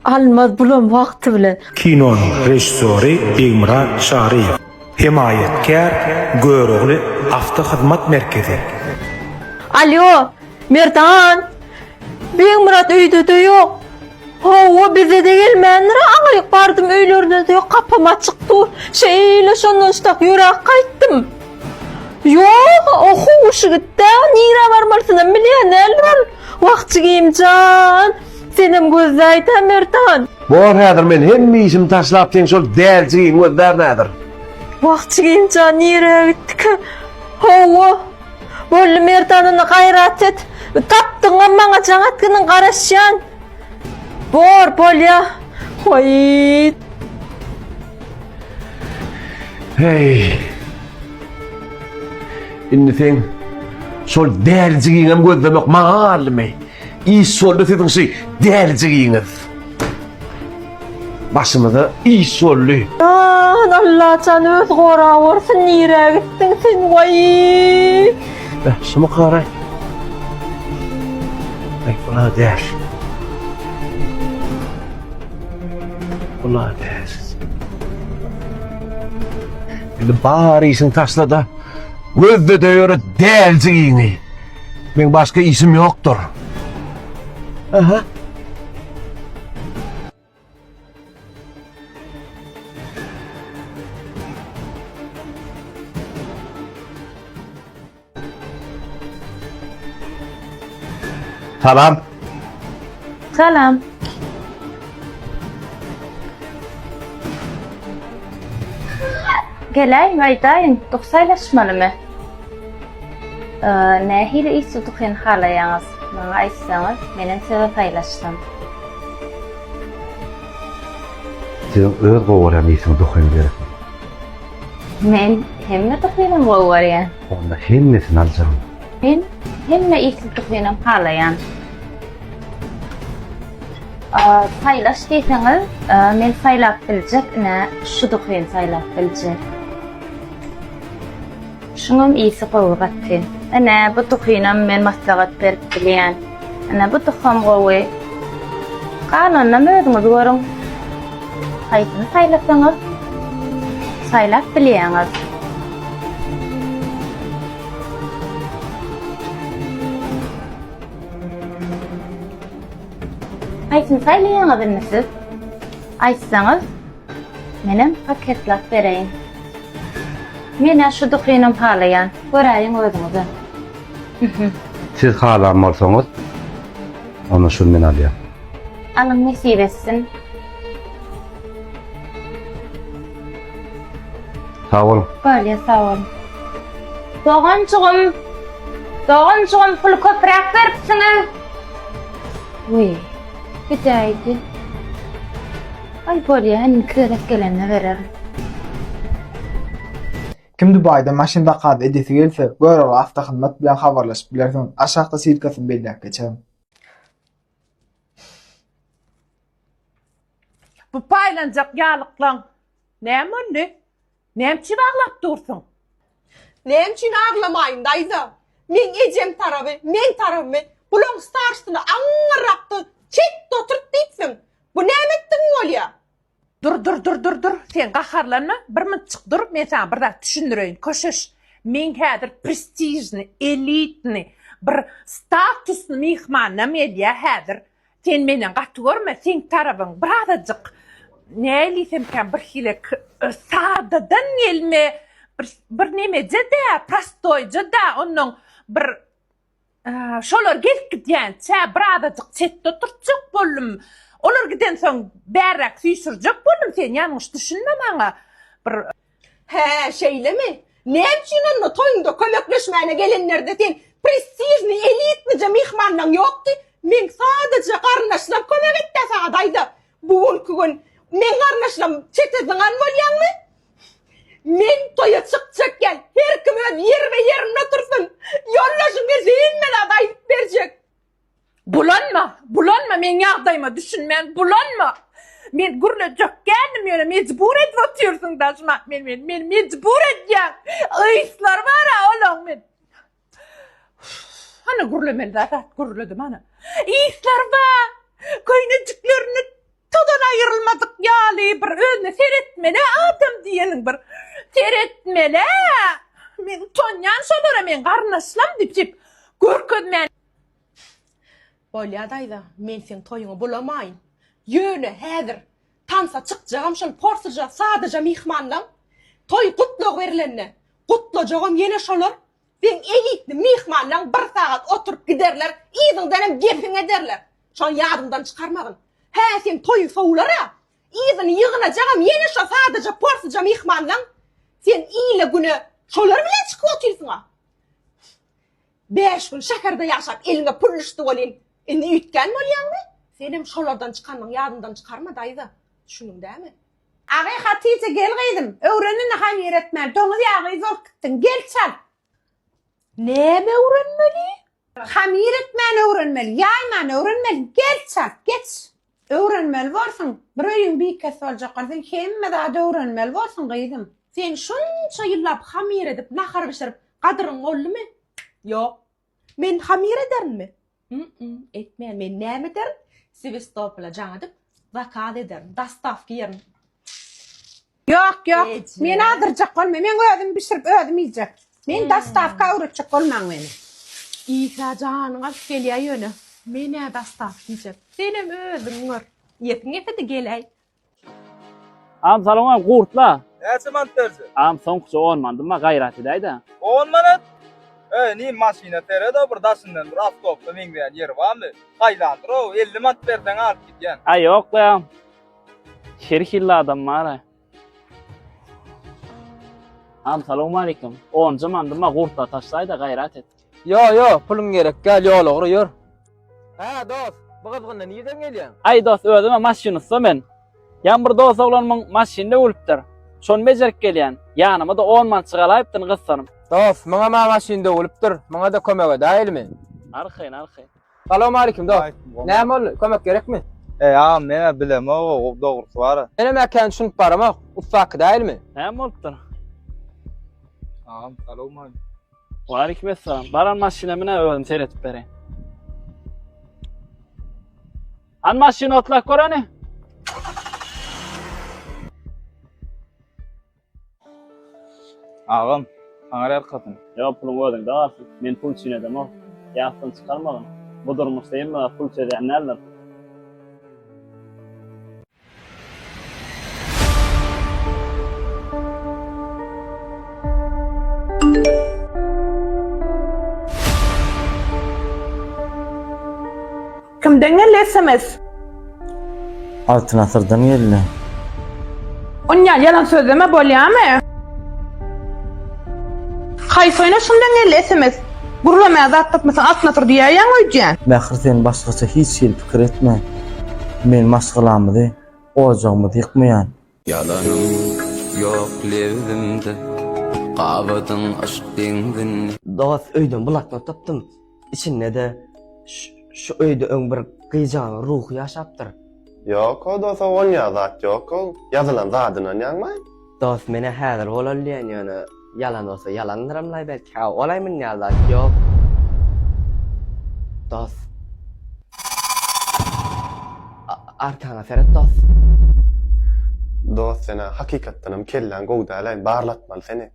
almaz bulan wagty bilen. Kinonun rejissöri Begmurat Şariyev. Himayetkar Görogly Avtohyzmat Merkezi. Alo, Merdan. Begmurat öýde yok. Hawa bize de gelmändir, aňyk bardym öýlerde de yok, kapam açykdy. Şeýle şondan ştak ýörek gaýtdym. Yok, oku uşu gitdi. Nire barmalsyna milyoner. Wagtçy gimcan. Senem gözde aýtan Merdan. Bor häzir men hemme işim taşlap teň şol däljigiň gözler nädir? Wagtçy gimcan nire gitdik. Hawa. Bolle Merdanyny gaýrat et. Tapdyň maňa jaňatkynyň garaşýan. Bol ya. Hoy. Hey. Indi sen şol däljigiňem gözlemek maňa almy. İş soldu dedin şey däljigiňiz. Başymyza iş soldu. Allah can öz gora borsyn nire gitdiň sen hoy. Şunu qaray. Ay bula der. Bula der. Indi bari işin taşlada. Gözde döýür däljigiňi. Men başga işim ýokdur. Aha. Salam. Salam. Gelay, maýdaýyn, doksaylaşmalymy? Nähili iş tutykyn halaýaňyz? Maňa aýtsaňyz, menen sebäp aýlaşdym. Sen öz gowaram işin dokyn berip. Men hemme tukynam gowarýan. Onda hemnesini aljam. Men hemme iş tutykynam halaýan. Saylaş diýseňiz, men saylap biljek, şu tukyn saylap biljek. Şuňam iyisi gowy. Ana bu tukynam men maslahat berip bilýän. Ana bu tukam gowy. Kanunna mödüňiz görüň. Haýsyny saylasaňyz, saylap bilýäňiz. Haýsyny saylaýaňyz bilmesiz. Aýtsaňyz, menem paketlap bereýin. Mene şu tukynam halaýan, göräýin özüňizi. Siz halam bolsaňyz, onu şunu men alýar. Alyň nesip etsin. Sağ olun. Böyle sağ ol. Doğançığım pul köprek veripsiňiz. Uy, gidäýdi. Ay bolýa, hani kırık gelene verer. Kim Dubayda maşinda qad edesi gelse, görüp avtohyzmat bilen habarlaşyp bilersiň. Aşagda sirkasyny belläp geçerim. Bu paylanjak ýalyklaň näme? Nämçi baglap dursun? Nämçin ağlamaýyn daýza. Men ejem tarapy, men tarapmy. Bulan starşyny aňyrapdy. Çet oturup diýsin. Bu nämetdiň bolýa? Dur. Sen gaharlanma. Bir minçyk durup men sana bir zat düşündireyim. Köşeş. Men häzir prestijni, elitni, bir statusny mihmannam edýär häzir. Sen menen gaty görme, sen tarapyň birazajyk nälisemken bir hilek sadadan gelme, bir nemeje de, prostoyja da, onuň bir şolar gelip gidýänçä birazajyk çetde oturjak boldum. Olar giden soň bärak süýsürjek boldum. Sen ýalňyş düşünme maňa. Bir Şeýlemi? Nämçin onu toýunda kömekleşmäne gelenlerde sen prestijni, elitni mihmanlaň ýokdy. Men sadaja garnaşlam kömek etdi sana daýda. Bugünkü gün men garnaşlam çetediňan bolýanmy? Men toýa çykjakken her kim öz yer we yerine otursun. Ýollaşyň berýän aýdyp berjek. Bulanma men ýagdaýyma düşünmän, bulanma. Men gürlejekken meni mecbur edip oturýarsyň daşma. Men mecbur edýän. Aýslar bar oğlum men. Ana gürlemeli zat gürledim ana. Aýslar bar. Köýnejiklerini bir teretmele. Men tonyan şolara men garnaşlam dip görkezmän. Bolýadayda, men sen toýuňy bulamaýyn. Ýöne häzir tansa çykjagam şol porsyja sadece mihmanlaň. Toy gutluk berilenne. Gutlajagam ýene şolar. Ben elitli mihmanlaň bir saat oturup giderler. Iýdyňdan hem gepin ederler. Şol ýadymdan çykarmagyn. Hä sen toy sowlara. Iýdyny ýygnajagam ýene şo sadece porsyja mihmanlaň. Sen ýyle güne şolar bilen çykyp oturýarsyň. 5 gün şäherde ýaşap eliňe pul düşdi bolýan. Indi ütken bolýanmy? Sen hem şolardan çykanyň ýadymdan çykarma daýda. Düşünüň dämi? Agay Hatice gel gıydım. Öğrenin hamir etmen. Toňuz ýagy zor gittin. Gel çal. Näme öwrenmeli? Hamir etmen öğrenmeli. Ýaýman öğrenmeli. Gel çal. Geç. Öğrenmeli bolsun. Bir öýüň biýkes boljak bolsa hemme zat öğrenmeli bolsun gıydım. Sen şunça ýyllap hamir edip nahar bişirip gadyryň boldymy? Ýok. Men hamir edermi? Etmän. Men näme ederim? Sevestopol'a jaňadyp zakat ederim. Dastavka ýerim. Yok. Ece. Men adyrjak bolma. Men özüm bişirip özüm ýyjak. Men dastavka öwretjek bolmaň meni. İsa janyň alyp gelýär ýöne. Mene dastavka ýyjak. Senem özüň gör. Ýepiň epede gelýär. Am salama gurtla. Näçe mantarjy? Am soňçy olmandyma gaýraty daýda. 10 manat. Ni maşina terede bir daşyndan bir avtobusda meňden ýeri barmy? Gaýlandyr o 50 manat berden alyp gitýän. Ay ýok da. Şerhilli adam mara. Am salamu alaykum. 10 zamandyma gurtla taşlaýda gaýrat et. Yo, pulum gerek. Gel yol oğru yür. Ha dost, bu kızgınla nereden gelýän? Ay dost özüme maşinysy men. Ýan bir dost oglanmaň maşinde ölüpdir. Şon mejerip gelýän. Ýanyma da 10 man çygalaypdyn gyssanım. Dost, maňa maşinde ölüpdir. Maňa da kömek edäýilmi? Arxyn. Salamu alaykum dost. Näme ol? Kömek gerekmi? Am näme bilem o dogrusu bar. Ene mäken şunup baramak, ufak edäýilmi? Näme bolupdyr? Am salamu alaykum. Wa alaykum assalam. Baran maşinemine özüm seretip berýän. An maşina otlak görani? Agam, aňar erkatyn. Yo pulun ödüň da men pul çiğnedem o. Ýakdan çykarmagyn. Bu durmuşda hem pul çeýänler. Kimden gel SMS? Altın asırdan geldi. Onya yalan sözleme bolýarmy? Haýsoyna şundan gel SMS. Gurulama zat tapmasan altına tur diýýän öýdýän. Bähir sen başgaça hiç şey pikir etme. Men maşgalamydy, ojagymydy ýykmaýan. Yalanım yok levimde, qabadyň aşk deňden. Dost öýden bulakma tapdym. İçinde de şu öýde öň bir gyjaň ruhy ýaşapdyr. Yok o dost on yazat yok o. Yazılan zadynan ýanmaý. Dost mene häzir bolalýan ýöne yalan olsa yalandyramlaý belki. Ha olaýmyn ýazat yok. Dost. Arkana seret dost. Dost sene hakikatdanam kellen gowda alaýyn barlatmaly seni.